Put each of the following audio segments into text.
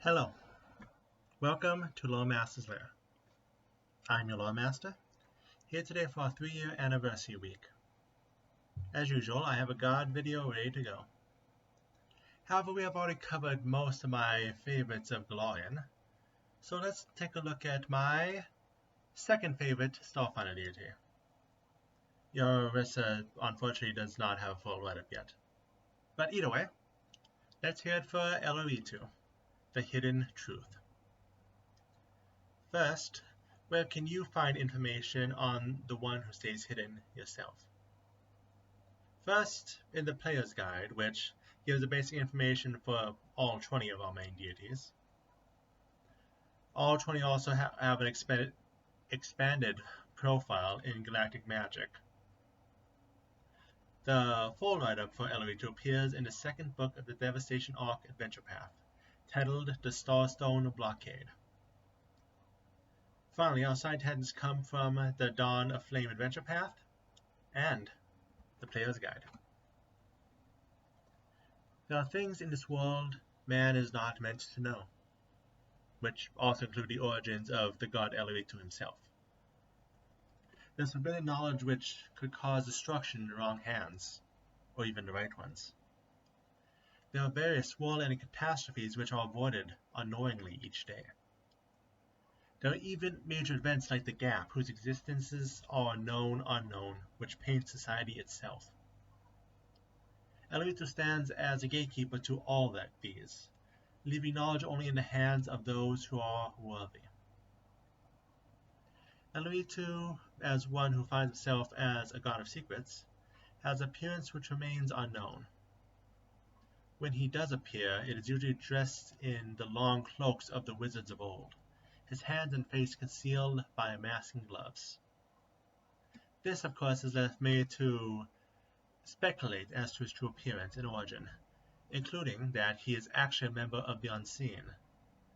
Hello, welcome to Loremaster's Lair. I'm your Loremaster, here today for our 3-year anniversary week. As usual, I have a guard video ready to go. However, we have already covered most of my favorites of Galorian, so let's take a look at my second favorite Starfinder deity. Your Orisa unfortunately does not have a full write-up yet. But either way, let's hear it for Eloritu, the Hidden Truth. First, where can you find information on the one who stays hidden yourself? First, in the Player's Guide, which gives the basic information for all 20 of our main deities. All 20 also have an expanded profile in Galactic Magic. The full write-up for Eloritu appears in the second book of the Devastation Arc Adventure Path, titled The Starstone Blockade. Finally, our side tangents come from the Dawn of Flame Adventure Path and the Player's Guide. There are things in this world man is not meant to know, which also include the origins of the god Eloritu himself. There's forbidden knowledge which could cause destruction in the wrong hands, or even the right ones. There are various world-ending catastrophes which are avoided unknowingly each day. There are even major events like the Gap, whose existences are known unknown, which paints society itself. Eloritu stands as a gatekeeper to all these, leaving knowledge only in the hands of those who are worthy. Eloritu, as one who finds himself as a god of secrets, has an appearance which remains unknown. When he does appear, it is usually dressed in the long cloaks of the wizards of old, his hands and face concealed by masking gloves. This, of course, has left me to speculate as to his true appearance and origin, including that he is actually a member of the Unseen,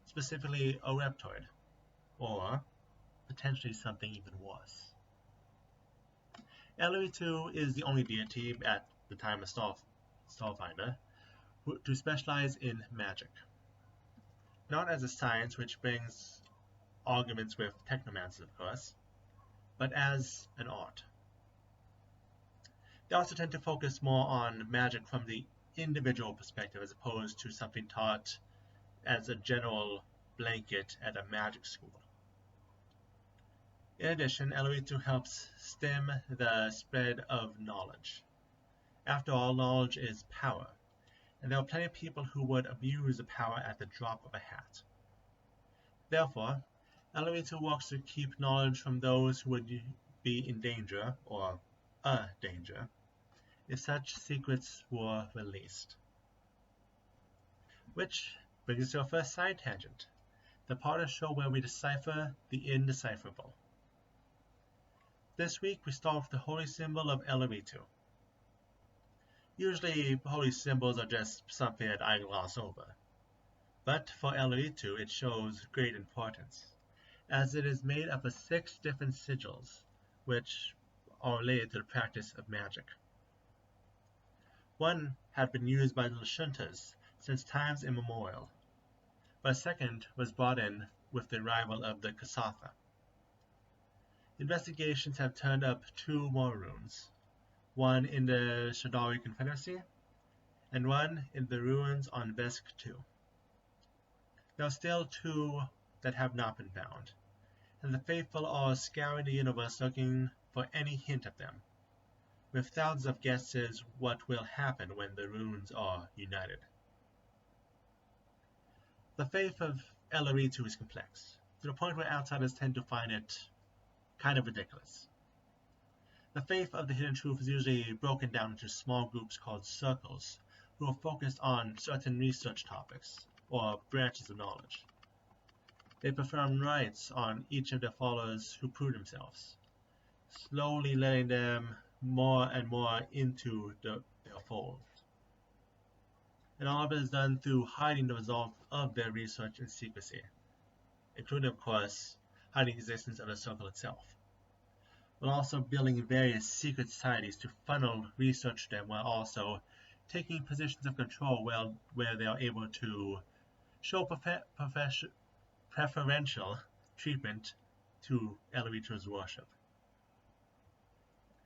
specifically a reptoid, or potentially something even worse. Eloritu is the only deity at the time of Starfinder to specialize in magic. Not as a science which brings arguments with technomancers, of course, but as an art. They also tend to focus more on magic from the individual perspective as opposed to something taught as a general blanket at a magic school. In addition, Eloritu helps stem the spread of knowledge. After all, knowledge is power, and there are plenty of people who would abuse the power at the drop of a hat. Therefore, Eloritu works to keep knowledge from those who would be in danger, or a danger, if such secrets were released. Which brings us to our first side tangent, the part of the show where we decipher the indecipherable. This week we start with the holy symbol of Eloritu. Usually holy symbols are just something that I gloss over, but for Eloritu it shows great importance, as it is made up of 6 different sigils, which are related to the practice of magic. One had been used by the Lashuntas since times immemorial, but a second was brought in with the arrival of the Kasatha. Investigations have turned up 2 more runes, one in the Shadari Confederacy, and one in the ruins on Vesk II. There are still 2 that have not been found, and the faithful are scouring the universe looking for any hint of them, with thousands of guesses what will happen when the runes are united. The faith of Eloritu is complex, to the point where outsiders tend to find it kind of ridiculous. The faith of the Hidden Truth is usually broken down into small groups called circles, who are focused on certain research topics, or branches of knowledge. They perform rites on each of their followers who prove themselves, slowly letting them more and more into their fold. And all of it is done through hiding the result of their research in secrecy, including, of course, hiding the existence of the circle itself, but also building various secret societies to funnel research to them, while also taking positions of control where they are able to show preferential treatment to Eloritu's worship.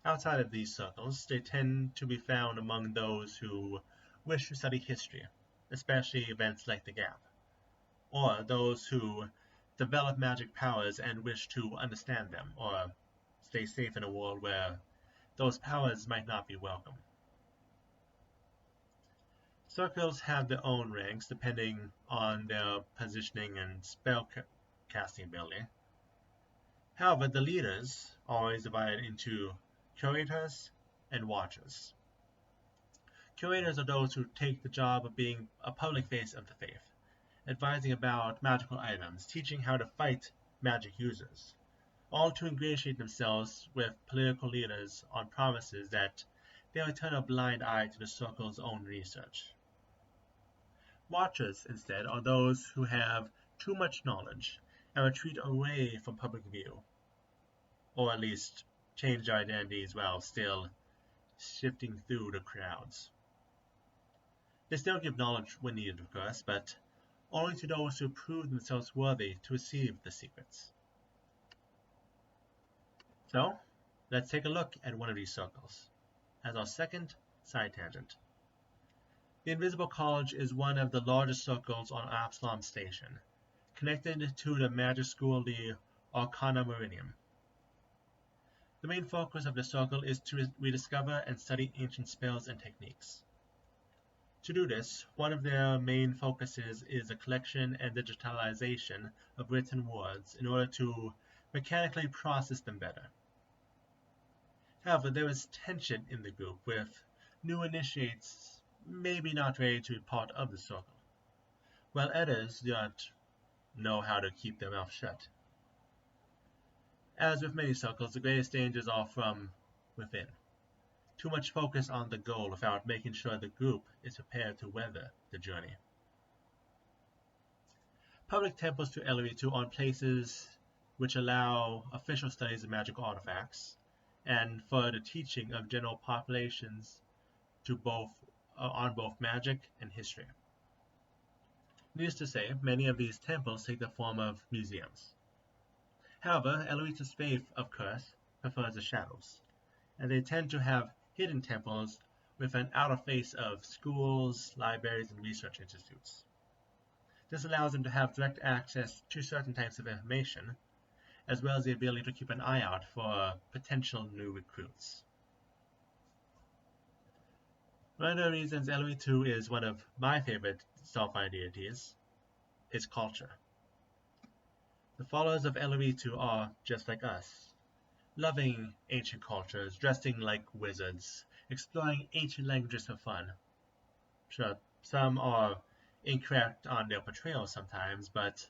Outside of these circles, they tend to be found among those who wish to study history, especially events like the Gap, or those who develop magic powers and wish to understand them, or stay safe in a world where those powers might not be welcome. Circles have their own ranks depending on their positioning and spell casting ability. However, the leaders are always divided into curators and watchers. Curators are those who take the job of being a public face of the faith, advising about magical items, teaching how to fight magic users, all to ingratiate themselves with political leaders on promises that they will turn a blind eye to the circle's own research. Watchers, instead, are those who have too much knowledge and retreat away from public view, or at least change their identities while still sifting through the crowds. They still give knowledge when needed, of course, but only to those who prove themselves worthy to receive the secrets. So, let's take a look at one of these circles, as our second side tangent. The Invisible College is one of the largest circles on Absalom Station, connected to the magic school, the Arcana Meridian. The main focus of the circle is to rediscover and study ancient spells and techniques. To do this, one of their main focuses is the collection and digitalization of written words in order to mechanically process them better. However, there is tension in the group, with new initiates maybe not ready to be part of the circle, while others do not know how to keep their mouth shut. As with many circles, the greatest dangers are from within. Too much focus on the goal without making sure the group is prepared to weather the journey. Public temples to Eloritu are places which allow official studies of magical artifacts and for the teaching of general populations to on both magic and history. Needless to say, many of these temples take the form of museums. However, Eloritu's faith, of course, prefers the shadows, and they tend to have hidden temples with an outer face of schools, libraries, and research institutes. This allows them to have direct access to certain types of information, as well as the ability to keep an eye out for potential new recruits. One of the reasons Eloritu is one of my favorite Starfinder deities is culture. The followers of Eloritu are just like us, loving ancient cultures, dressing like wizards, exploring ancient languages for fun. Sure, some are incorrect on their portrayals sometimes, but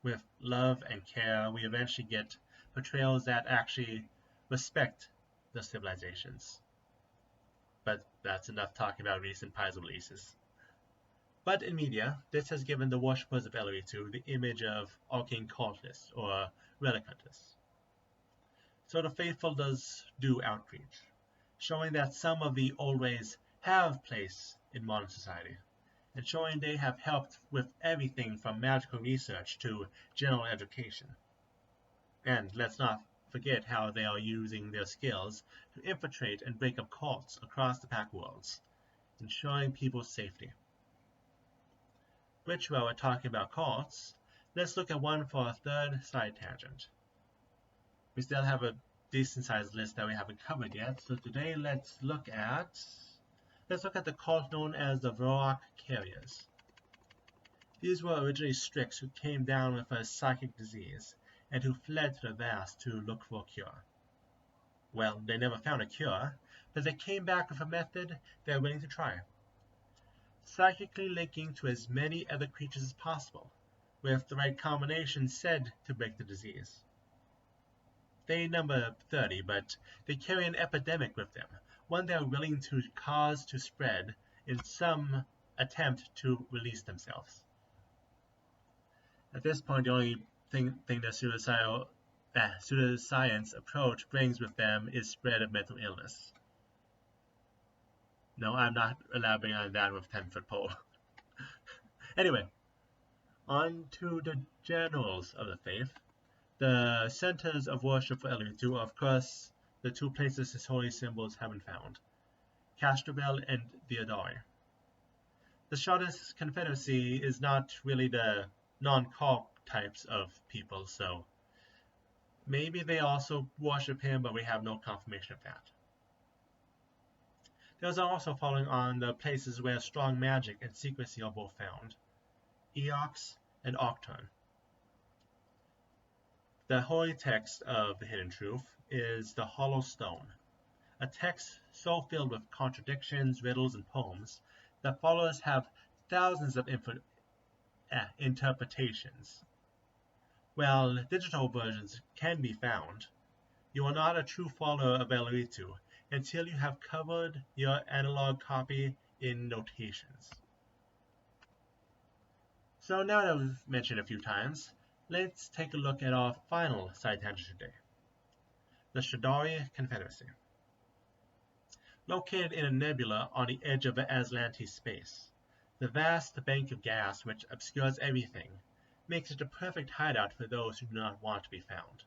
with love and care, we eventually get portrayals that actually respect the civilizations. But that's enough talking about recent Paizo releases. But in media, this has given the worshippers of Eloritu the image of arcane cultists or relic hunters. So the faithful does do outreach, showing that some of the old ways have place in modern society, and showing they have helped with everything from magical research to general education. And let's not forget how they are using their skills to infiltrate and break up cults across the Pact Worlds, ensuring people's safety. Which, while we're talking about cults, let's look at one for our third side tangent. We still have a decent sized list that we haven't covered yet, so today let's look at the cult known as the Varrock Carriers. These were originally Strix who came down with a psychic disease and who fled to the vast to look for a cure. Well, they never found a cure, but they came back with a method they are willing to try. Psychically linking to as many other creatures as possible, with the right combination said to break the disease. They number 30, but they carry an epidemic with them, one they are willing to cause to spread in some attempt to release themselves. At this point, the only thing the pseudoscience approach brings with them is spread of mental illness. No, I'm not elaborating on that with 10-foot pole. Anyway, On to the generals of the faith. The centers of worship for Eloritu are, of course, the two places his holy symbols have been found, Castrovel and Theodori. The shortest confederacy is not really the non-cult types of people, so maybe they also worship him, but we have no confirmation of that. There's also following on the places where strong magic and secrecy are both found, Eox and Octurn. The holy text of the Hidden Truth is the Hollow Stone, a text so filled with contradictions, riddles, and poems that followers have thousands of interpretations. While digital versions can be found, you are not a true follower of Eloritu until you have covered your analog copy in notations. So now that we've mentioned a few times, let's take a look at our final side tangent today, the Shadari Confederacy. Located in a nebula on the edge of the Azlanti space, the vast bank of gas which obscures everything makes it a perfect hideout for those who do not want to be found.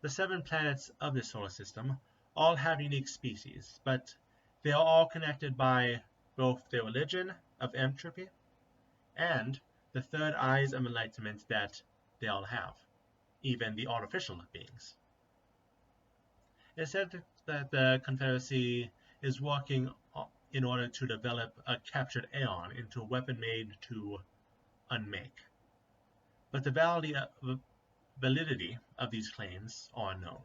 The 7 planets of this solar system all have unique species, but they are all connected by both their religion of entropy and the third eyes of enlightenment that they all have, even the artificial beings. It's said that the Confederacy is working in order to develop a captured Aeon into a weapon made to unmake. But the validity of these claims are unknown.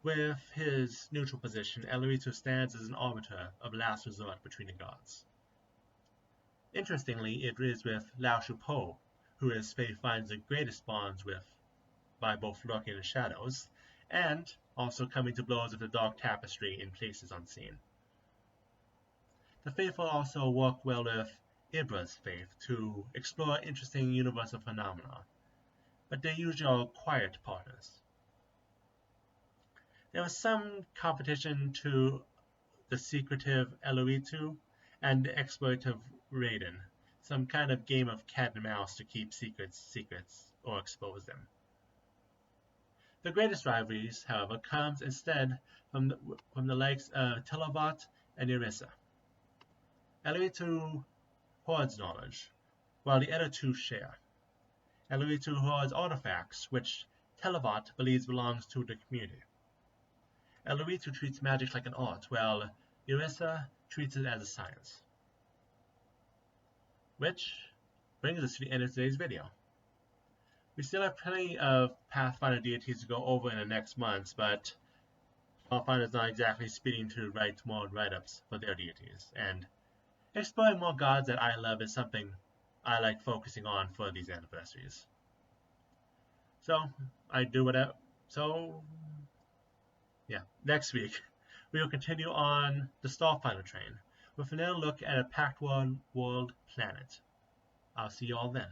With his neutral position, Eloritu stands as an arbiter of last resort between the gods. Interestingly, it is with Lao Shupo, who his faith finds the greatest bonds with, by both lurking in the shadows, and also coming to blows with the dark tapestry in places unseen. The faith will also work well with Ibra's faith to explore interesting universal phenomena, but they usually are quiet partners. There was some competition to the secretive Eloritu and the exploitative Raiden, some kind of game of cat and mouse to keep secrets or expose them. The greatest rivalries, however, comes instead from the likes of Televat and Irissa. Eloritu hoards knowledge, while the other two share. Eloritu hoards artifacts, which Televat believes belongs to the community. Eloritu treats magic like an art, while Irissa treats it as a science. Which brings us to the end of today's video. We still have plenty of Pathfinder deities to go over in the next months, but Pathfinder is not exactly speeding to write more write-ups for their deities, and exploring more gods that I love is something I like focusing on for these anniversaries. So, next week we will continue on the Starfinder train with another look at a Pact World planet. I'll see you all then.